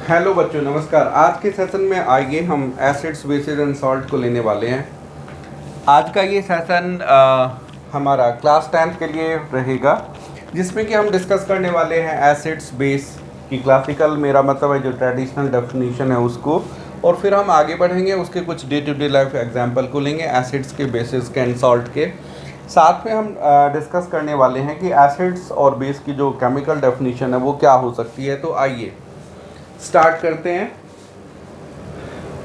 Hello बच्चों, नमस्कार। आज के सेशन में आइए हम एसिड्स बेसिस एंड सॉल्ट को लेने वाले हैं। आज का ये सेशन हमारा क्लास 10th के लिए रहेगा, जिसमें कि हम डिस्कस करने वाले हैं एसिड्स बेस की क्लासिकल, मेरा मतलब है जो ट्रेडिशनल डेफिनेशन है उसको, और फिर हम आगे बढ़ेंगे उसके कुछ day to day life example को लेंगे एसिड्स के, बेसिस के एंड सॉल्ट के। साथ में हम डिस्कस करने वाले हैं कि एसिड्स और बेस की जो केमिकल डेफिनेशन है वो क्या हो सकती है। तो आइए स्टार्ट करते हैं।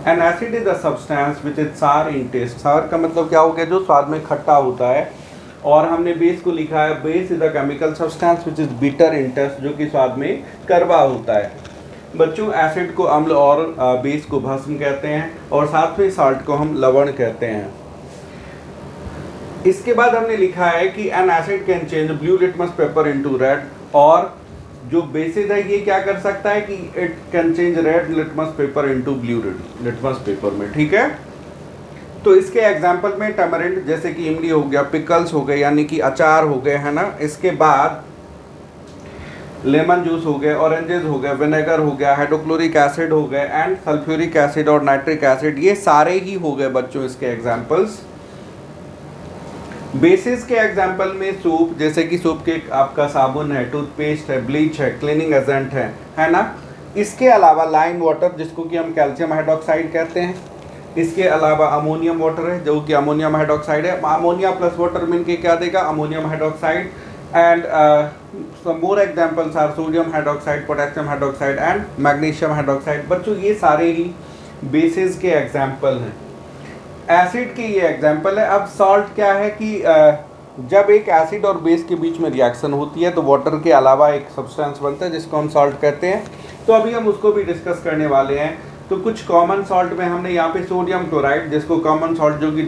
N acid is a substance which is सार इन टेस्ट। सार का मतलब क्या हो गया? जो स्वाद में खट्टा होता है। और हमने बेस को लिखा है, base is a chemical substance which is bitter in taste, जो कि स्वाद में कड़वा होता है। बच्चों, एसिड को अम्ल और बेस को भस्म कहते हैं, और साथ में साल्ट को हम लवण कहते हैं। इसके बाद हमने लिखा है कि N acid can change blue litmus paper into red, और जो बेसिस है ये क्या कर सकता है कि it can change red litmus paper into blue litmus paper में। ठीक है, तो इसके एग्जांपल में टमरिंड जैसे कि इमली हो गया, पिकल्स हो गए यानी कि अचार हो गए, है ना। इसके बाद लेमन जूस हो गए, ऑरेंजेस हो गए, विनेगर हो गया, हाइड्रोक्लोरिक एसिड हो गए, एंड सल्फ्यूरिक एसिड और नाइट्रिक एसिड, ये सारे ही हो गए बच्चों इसके एग्जाम्पल्स। बेसिस के एग्जाम्पल में सूप, जैसे कि सूप के आपका साबुन है, टूथपेस्ट है, ब्लीच है, क्लीनिंग एजेंट है ना। इसके अलावा लाइम वाटर, जिसको कि हम कैल्शियम हाइड्रोक्साइड कहते हैं। इसके अलावा अमोनियम वाटर है, जो कि अमोनियम हाइड्रोक्साइड है। अमोनिया प्लस वाटर मिल के क्या देगा? Ammonium hydroxide. And some more examples are sodium hydroxide, potassium hydroxide and magnesium hydroxide। बच्चों, ये सारे ही बेसिस के एग्जाम्पल हैं। एसिड की ये एग्जाम्पल है। अब सॉल्ट क्या है कि जब एक एसिड और बेस के बीच में रिएक्शन होती है तो वाटर के अलावा एक सब्सटेंस बनता है जिसको हम सॉल्ट कहते हैं। तो अभी हम उसको भी डिस्कस करने वाले हैं। तो कुछ कॉमन सॉल्ट में हमने यहाँ पे सोडियम क्लोराइड, जिसको कॉमन सॉल्ट, जो कि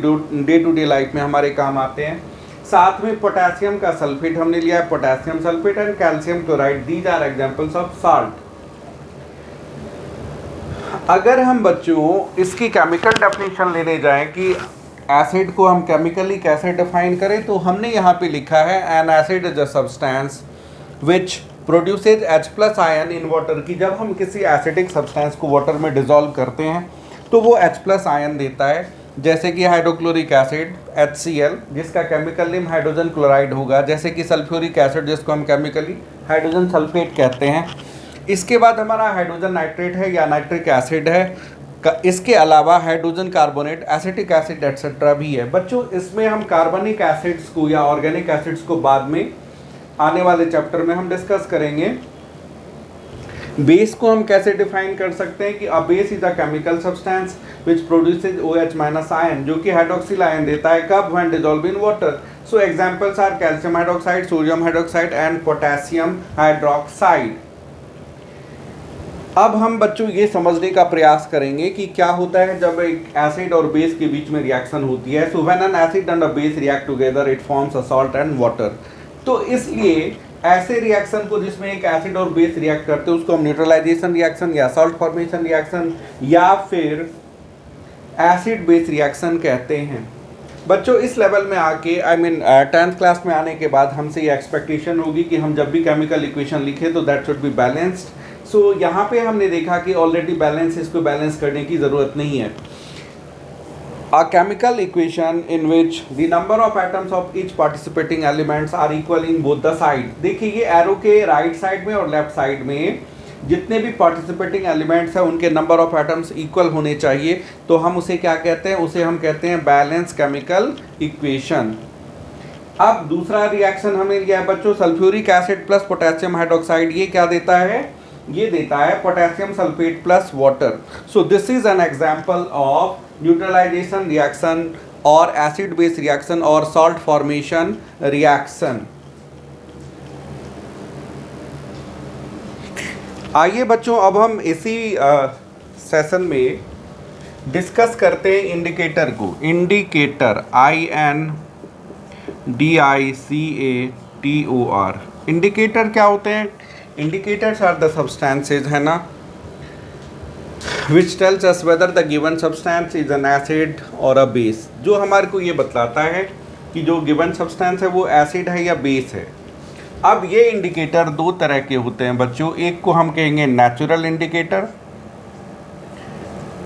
डे टू डे लाइफ में हमारे काम आते हैं। साथ में पोटेशियम का सल्फेट हमने लिया है, potassium sulphate and calcium chloride, these are examples of salt. अगर हम बच्चों इसकी केमिकल डेफिनेशन लेने जाएं कि एसिड को हम केमिकली कैसे डिफाइन करें, तो हमने यहाँ पे लिखा है N acid is a substance which produces H+ ion in water, की जब हम किसी एसिडिक सब्सटेंस को वाटर में डिजोल्व करते हैं तो वो H+ आयन देता है। जैसे कि हाइड्रोक्लोरिक एसिड HCl, जिसका केमिकल नेम हाइड्रोजन क्लोराइड होगा, जैसे कि सल्फ्यूरिक एसिड, जिसको हम केमिकली हाइड्रोजन सल्फेट कहते हैं। इसके बाद हमारा हाइड्रोजन नाइट्रेट है या नाइट्रिक एसिड है। इसके अलावा hydrogen carbonate, acetic acid etcetera भी है। बच्चों, इसमें हम कार्बनिक एसिड्स को या ऑर्गेनिक एसिड्स को बाद में आने वाले चैप्टर में हम डिस्कस करेंगे। बेस को हम कैसे डिफाइन कर सकते हैं कि a base is a chemical substance which produces OH- ion, जो कि हाइड्रोक्सिल आयन देता है। कब? When dissolve in water. So examples are calcium hydroxide, sodium hydroxide and potassium hydroxide. अब हम बच्चों ये समझने का प्रयास करेंगे कि क्या होता है जब एक एसिड और बेस के बीच में रिएक्शन होती है। So when an acid and a base react together it forms a salt and water. तो इसलिए ऐसे रिएक्शन को जिसमें एक एसिड और बेस रिएक्ट करते हैं उसको हम न्यूट्रलाइजेशन रिएक्शन या सॉल्ट फॉर्मेशन रिएक्शन या फिर एसिड बेस रिएक्शन कहते हैं। बच्चों, इस लेवल में आके आई मीन 10th क्लास में आने के बाद हमसे ये एक्सपेक्टेशन होगी कि हम जब भी केमिकल इक्वेशन लिखें तो दैट शुड बी बैलेंस्ड। सो यहाँ पे हमने देखा कि ऑलरेडी बैलेंस, इसको बैलेंस करने की ज़रूरत नहीं है। A chemical equation in which the number of atoms of each participating elements are equal in both the side। देखिए, ये एरो के राइट साइड में और लेफ्ट साइड में जितने भी पार्टिसिपेटिंग एलिमेंट्स हैं उनके नंबर ऑफ एटम्स इक्वल होने चाहिए। तो हम उसे क्या कहते हैं? उसे हम कहते हैं बैलेंस केमिकल इक्वेशन। अब दूसरा रिएक्शन हमें लिया है बच्चों, sulphuric acid plus potassium hydroxide. ये क्या देता है? ये देता है potassium sulphate plus water. So this is an example of neutralisation reaction और एसिड बेस रिएक्शन और सॉल्ट फॉर्मेशन रिएक्शन। आइए बच्चों, अब हम इसी सेशन में डिस्कस करते हैं इंडिकेटर को। Indicator, INDICATOR। इंडिकेटर क्या होते हैं? इंडिकेटर्स आर द सब्सटेंसेज, है ना, which tells us whether the given substance is an acid और अ बेस। जो हमारे को ये बतलाता है कि जो गिवन सब्सटेंस है वो एसिड है या बेस है। अब ये इंडिकेटर दो तरह के होते हैं बच्चों। एक को हम कहेंगे natural indicator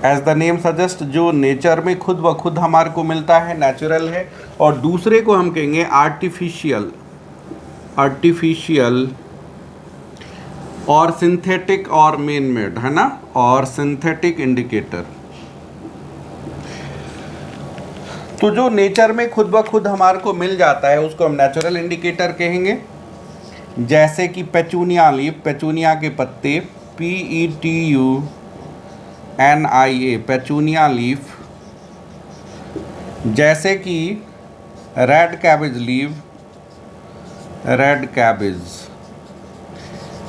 as the name suggest, जो नेचर में खुद ब खुद हमारे को मिलता है, नेचुरल है। और दूसरे को हम कहेंगे आर्टिफिशियल, आर्टिफिशियल और सिंथेटिक और मेन मेड, है ना, और सिंथेटिक इंडिकेटर। तो जो नेचर में खुद ब खुद हमारे को मिल जाता है उसको हम नेचुरल इंडिकेटर कहेंगे। जैसे कि पेचूनिया लीफ, पेचूनिया के पत्ते, PETUNIA, पेचूनिया लीफ। जैसे कि red cabbage leaf, red cabbage,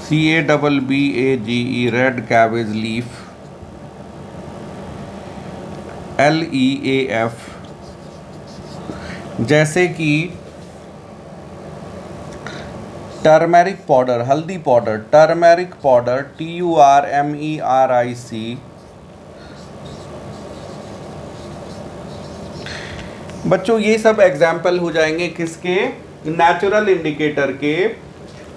CABBAGE, red cabbage leaf, LEAF। जैसे कि टर्मेरिक पाउडर, हल्दी पाउडर, टर्मेरिक पाउडर, TURMERIC। बच्चों ये सब एग्जाम्पल हो जाएंगे किसके, नेचुरल इंडिकेटर के।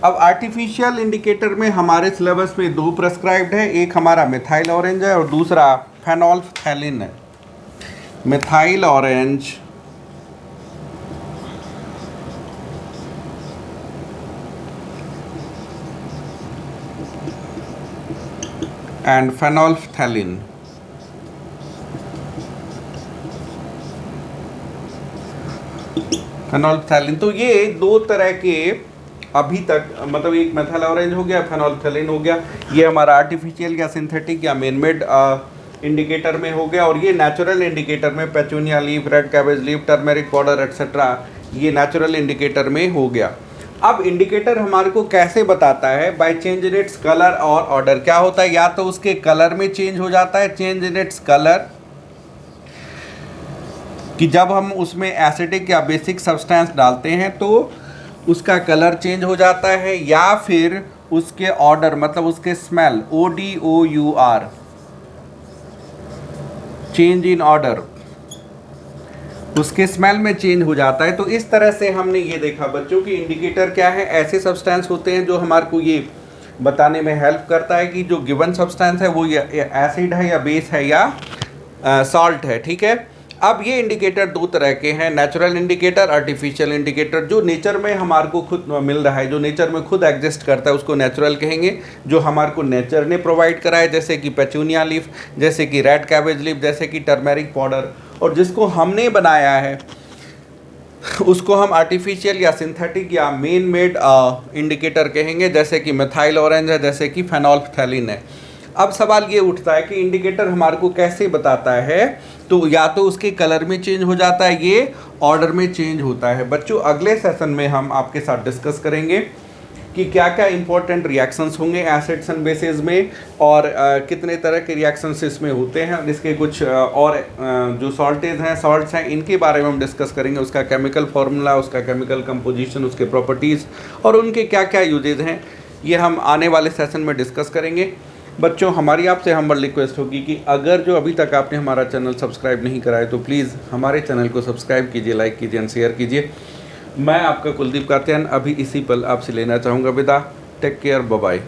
अब आर्टिफिशियल इंडिकेटर में हमारे सिलेबस में दो प्रेस्क्राइब्ड है, एक हमारा मिथाइल ऑरेंज है और दूसरा फेनोल्फथैलिन है। Methyl orange and phenolphthalein. Phenolphthalein, तो ये दो तरह के अभी तक, मतलब एक मेथाइल ऑरेंज हो गया, फेनोल्फथैलिन हो गया, ये हमारा आर्टिफिशियल या सिंथेटिक या मेन मेड इंडिकेटर में हो गया। और ये नेचुरल इंडिकेटर में petunia leaf, red cabbage leaf, turmeric powder etcetera, ये नेचुरल इंडिकेटर में हो गया। अब इंडिकेटर हमारे को कैसे बताता है, by change in its colour और ऑर्डर। क्या होता है, या तो उसके कलर में चेंज हो जाता है, चेंज इन इट्स कलर, कि जब हम उसमें एसिडिक या बेसिक सब्सटेंस डालते हैं तो उसका कलर चेंज हो जाता है, या फिर उसके ऑर्डर, मतलब उसके smell, ODOUR, change in order, उसके स्मेल में चेंज हो जाता है। तो इस तरह से हमने ये देखा बच्चों कि इंडिकेटर क्या है, ऐसे सब्सटेंस होते हैं जो हमारे को ये बताने में हेल्प करता है कि जो गिवन सब्सटेंस है वो एसिड है या बेस है या सॉल्ट है, ठीक है। अब ये इंडिकेटर दो तरह के हैं, नेचुरल इंडिकेटर, आर्टिफिशियल इंडिकेटर। जो नेचर में हमारे को खुद मिल रहा है, जो नेचर में खुद एग्जिस्ट करता है, उसको नेचुरल कहेंगे। जो हमारे को नेचर ने प्रोवाइड करा है, जैसे कि पेचूनिया लीफ, जैसे कि रेड कैबेज लीफ, जैसे कि टर्मेरिक पाउडर, और जिसको हमने बनाया है उसको हम आर्टिफिशियल या सिंथेटिक या मेन मेड इंडिकेटर कहेंगे, जैसे कि मिथाइल ऑरेंज है, जैसे कि फेनोल्फथैलिन है। अब सवाल ये उठता है कि इंडिकेटर हमारे को कैसे बताता है, तो या तो उसके कलर में चेंज हो जाता है, ये ऑर्डर में चेंज होता है। बच्चों अगले सेशन में हम आपके साथ डिस्कस करेंगे कि क्या क्या इंपॉर्टेंट रिएक्शंस होंगे एसिड्स एंड बेसेस में, और कितने तरह के रिएक्शंस इसमें होते हैं, और इसके कुछ और जो सॉल्टेज हैं, सॉल्ट्स हैं, इनके बारे में हम डिस्कस करेंगे, उसका केमिकल फार्मूला, उसका केमिकल कंपोजिशन, उसके प्रॉपर्टीज़ और उनके क्या क्या यूजेज हैं, ये हम आने वाले सेशन में डिस्कस करेंगे। बच्चों हमारी आपसे हम्बल रिक्वेस्ट होगी कि अगर जो अभी तक आपने हमारा चैनल सब्सक्राइब नहीं करा है तो प्लीज़ हमारे चैनल को सब्सक्राइब कीजिए, लाइक कीजिए एंड शेयर कीजिए। मैं आपका कुलदीप कात्यायन अभी इसी पल आपसे लेना चाहूँगा विदा। Take care, bye bye.